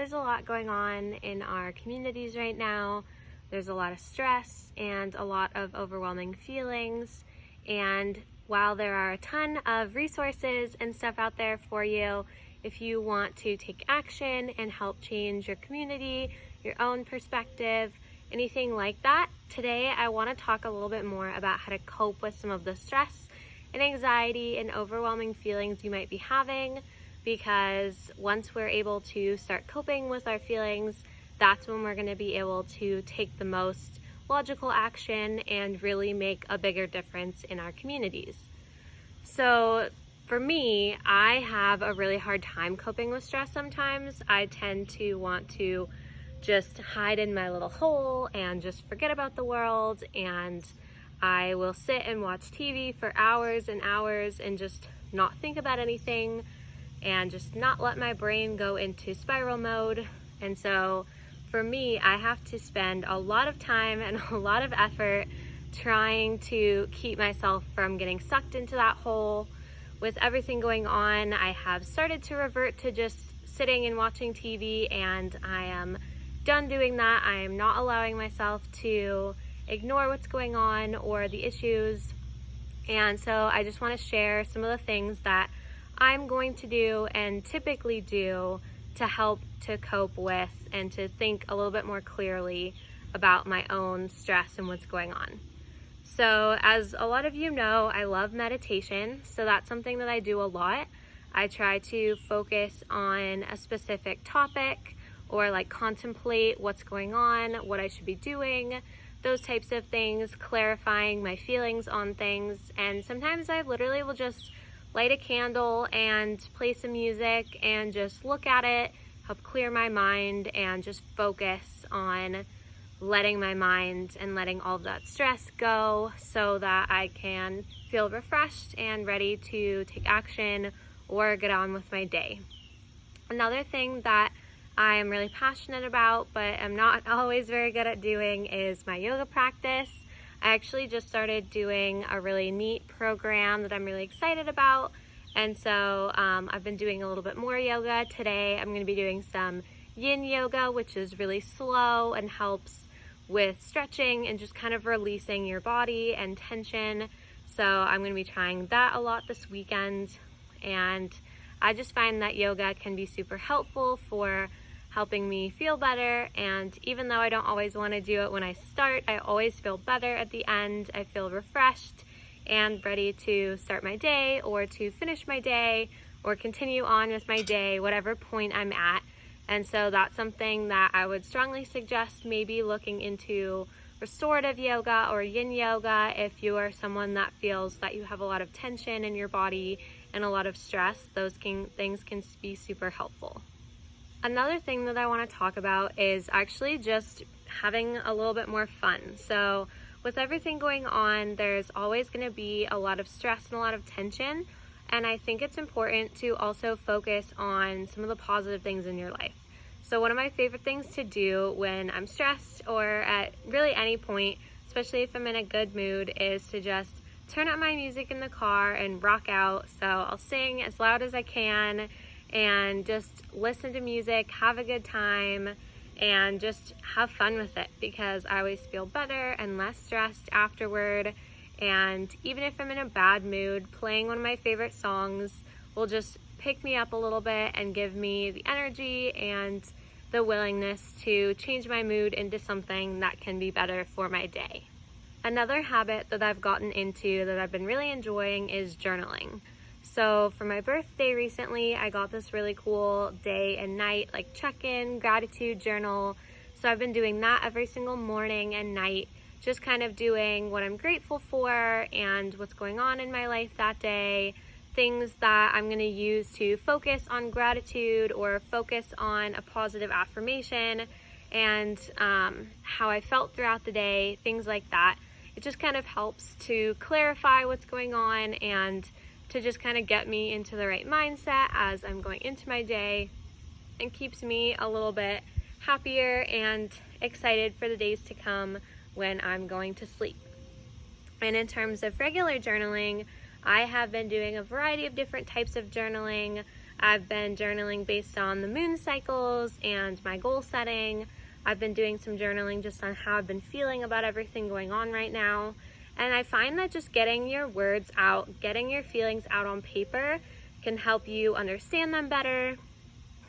there's a lot going on in our communities right now. There's a lot of stress and a lot of overwhelming feelings. And while there are a ton of resources and stuff out there for you, if you want to take action and help change your community, your own perspective, anything like that, today I want to talk a little bit more about how to cope with some of the stress and anxiety and overwhelming feelings you might be having, because once we're able to start coping with our feelings, that's when we're going to be able to take the most logical action and really make a bigger difference in our communities. So for me, I have a really hard time coping with stress sometimes. I tend to want to just hide in my little hole and just forget about the world, and I will sit and watch TV for hours and hours and just not think about anything and just not let my brain go into spiral mode. And so for me, I have to spend a lot of time and a lot of effort trying to keep myself from getting sucked into that hole. With everything going on, I have started to revert to just sitting and watching TV, and I am done doing that. I am not allowing myself to ignore what's going on or the issues. And so I just want to share some of the things that I'm going to do and typically do to help to cope with and to think a little bit more clearly about my own stress and what's going on. So as a lot of you know, I love meditation, so that's something that I do a lot. I try to focus on a specific topic or like contemplate what's going on, what I should be doing, those types of things, clarifying my feelings on things. And sometimes I literally will just light a candle and play some music and just look at it, help clear my mind, and just focus on letting my mind and letting all of that stress go so that I can feel refreshed and ready to take action or get on with my day. Another thing that I am really passionate about, but I'm not always very good at doing, is my yoga practice. I actually just started doing a really neat program that I'm really excited about. And so I've been doing a little bit more yoga. Today I'm going to be doing some yin yoga, which is really slow and helps with stretching and just kind of releasing your body and tension. So I'm going to be trying that a lot this weekend. And I just find that yoga can be super helpful for helping me feel better. And even though I don't always want to do it when I start, I always feel better at the end. I feel refreshed and ready to start my day or to finish my day or continue on with my day, whatever point I'm at. And so that's something that I would strongly suggest maybe looking into restorative yoga or yin yoga if you are someone that feels that you have a lot of tension in your body and a lot of stress. Those things can be super helpful. Another thing that I want to talk about is actually just having a little bit more fun. So with everything going on, there's always going to be a lot of stress and a lot of tension. And I think it's important to also focus on some of the positive things in your life. So one of my favorite things to do when I'm stressed or at really any point, especially if I'm in a good mood, is to just turn up my music in the car and rock out. So I'll sing as loud as I can and just listen to music, have a good time, and just have fun with it, because I always feel better and less stressed afterward. And even if I'm in a bad mood, playing one of my favorite songs will just pick me up a little bit and give me the energy and the willingness to change my mood into something that can be better for my day. Another habit that I've gotten into that I've been really enjoying is journaling. So for my birthday recently, I got this really cool day and night like check-in gratitude journal. So I've been doing that every single morning and night, just kind of doing what I'm grateful for and what's going on in my life that day, things that I'm going to use to focus on gratitude or focus on a positive affirmation, and how I felt throughout the day, things like that. It just kind of helps to clarify what's going on and to just kind of get me into the right mindset as I'm going into my day, and keeps me a little bit happier and excited for the days to come when I'm going to sleep. And in terms of regular journaling, I have been doing a variety of different types of journaling. I've been journaling based on the moon cycles and my goal setting. I've been doing some journaling just on how I've been feeling about everything going on right now. And I find that just getting your words out, getting your feelings out on paper can help you understand them better,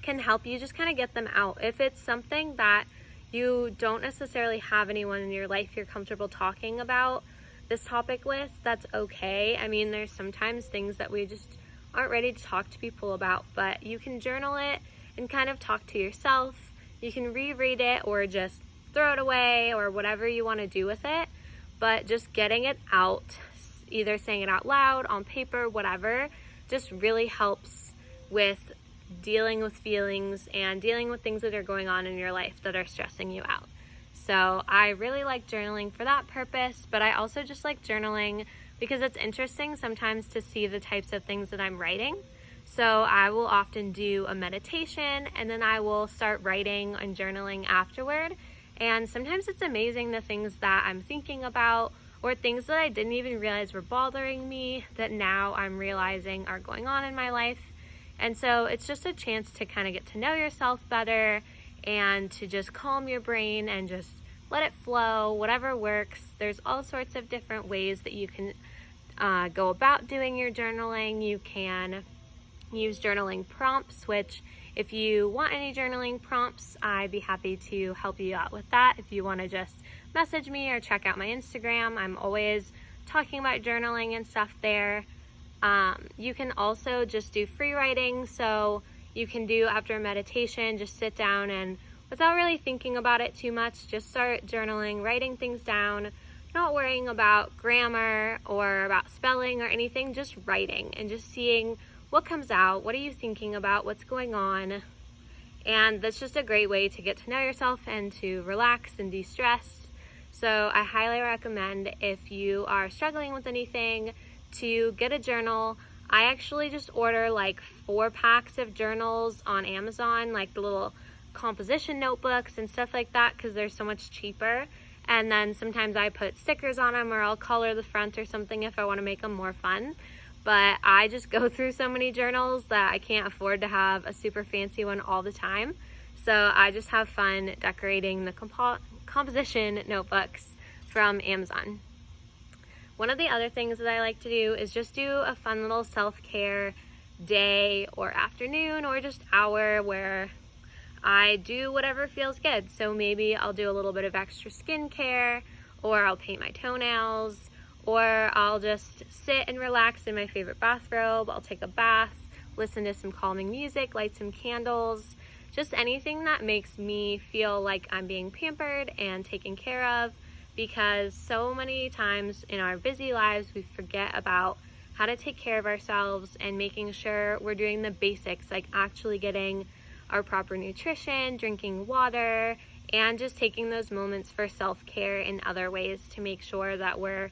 can help you just kind of get them out. If it's something that you don't necessarily have anyone in your life you're comfortable talking about this topic with, that's okay. I mean, there's sometimes things that we just aren't ready to talk to people about, but you can journal it and kind of talk to yourself. You can reread it or just throw it away or whatever you want to do with it, but just getting it out, either saying it out loud, on paper, whatever, just really helps with dealing with feelings and dealing with things that are going on in your life that are stressing you out. So I really like journaling for that purpose, but I also just like journaling because it's interesting sometimes to see the types of things that I'm writing. So I will often do a meditation and then I will start writing and journaling afterward. And sometimes it's amazing the things that I'm thinking about or things that I didn't even realize were bothering me that now I'm realizing are going on in my life. And so it's just a chance to kind of get to know yourself better and to just calm your brain and just let it flow, whatever works. There's all sorts of different ways that you can go about doing your journaling. You can use journaling prompts, which if you want any journaling prompts, I'd be happy to help you out with that. If you want to just message me or check out my Instagram, I'm always talking about journaling and stuff there. You can also just do free writing, so you can do after a meditation, just sit down and without really thinking about it too much, just start journaling, writing things down, not worrying about grammar or about spelling or anything, just writing and just seeing what comes out, what are you thinking about, what's going on. And that's just a great way to get to know yourself and to relax and de-stress. So I highly recommend, if you are struggling with anything, to get a journal. I actually just order like 4 packs of journals on Amazon, like the little composition notebooks and stuff like that, because they're so much cheaper. And then sometimes I put stickers on them or I'll color the front or something if I want to make them more fun. But I just go through so many journals that I can't afford to have a super fancy one all the time. So I just have fun decorating the composition notebooks from Amazon. One of the other things that I like to do is just do a fun little self-care day or afternoon or just hour where I do whatever feels good. So maybe I'll do a little bit of extra skincare, or I'll paint my toenails, or I'll just sit and relax in my favorite bathrobe. I'll take a bath, listen to some calming music, light some candles, just anything that makes me feel like I'm being pampered and taken care of. Because so many times in our busy lives, we forget about how to take care of ourselves and making sure we're doing the basics, like actually getting our proper nutrition, drinking water, and just taking those moments for self-care in other ways to make sure that we're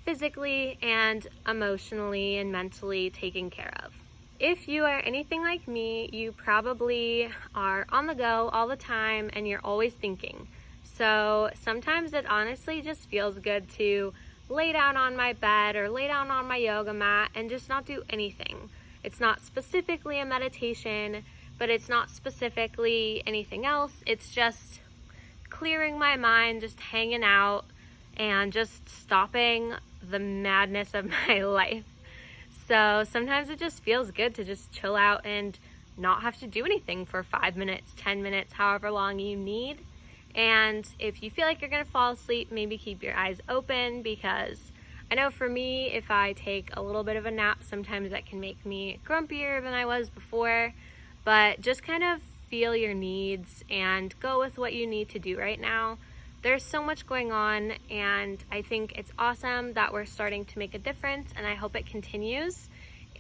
physically and emotionally and mentally taken care of. If you are anything like me, you probably are on the go all the time and you're always thinking. So sometimes it honestly just feels good to lay down on my bed or lay down on my yoga mat and just not do anything. It's not specifically a meditation, but it's not specifically anything else. It's just clearing my mind, just hanging out and just stopping the madness of my life. So sometimes it just feels good to just chill out and not have to do anything for 5 minutes, 10 minutes, however long you need. And if you feel like you're gonna fall asleep, maybe keep your eyes open, because I know for me, if I take a little bit of a nap, sometimes that can make me grumpier than I was before. But just kind of feel your needs and go with what you need to do right now. There's so much going on, and I think it's awesome that we're starting to make a difference, and I hope it continues.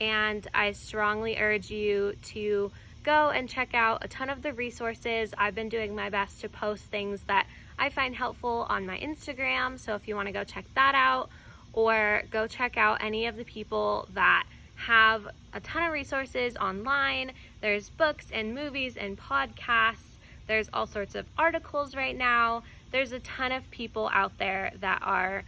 And I strongly urge you to go and check out a ton of the resources. I've been doing my best to post things that I find helpful on my Instagram, so if you want to go check that out, or go check out any of the people that have a ton of resources online. There's books and movies and podcasts. There's all sorts of articles right now. There's a ton of people out there that are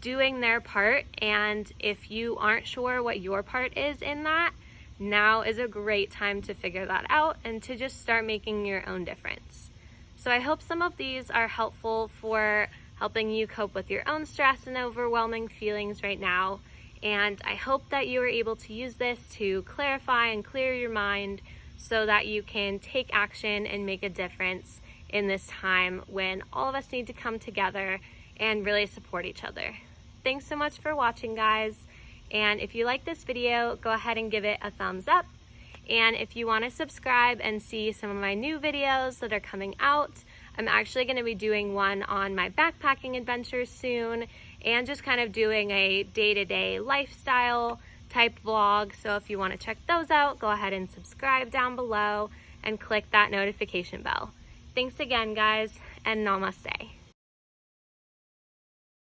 doing their part, and if you aren't sure what your part is in that, now is a great time to figure that out and to just start making your own difference. So I hope some of these are helpful for helping you cope with your own stress and overwhelming feelings right now. And I hope that you are able to use this to clarify and clear your mind so that you can take action and make a difference in this time when all of us need to come together and really support each other. Thanks so much for watching, guys. And if you like this video, go ahead and give it a thumbs up. And if you want to subscribe and see some of my new videos that are coming out, I'm actually going to be doing one on my backpacking adventures soon and just kind of doing a day-to-day lifestyle type vlog. So if you want to check those out, go ahead and subscribe down below and click that notification bell. Thanks again, guys, and namaste.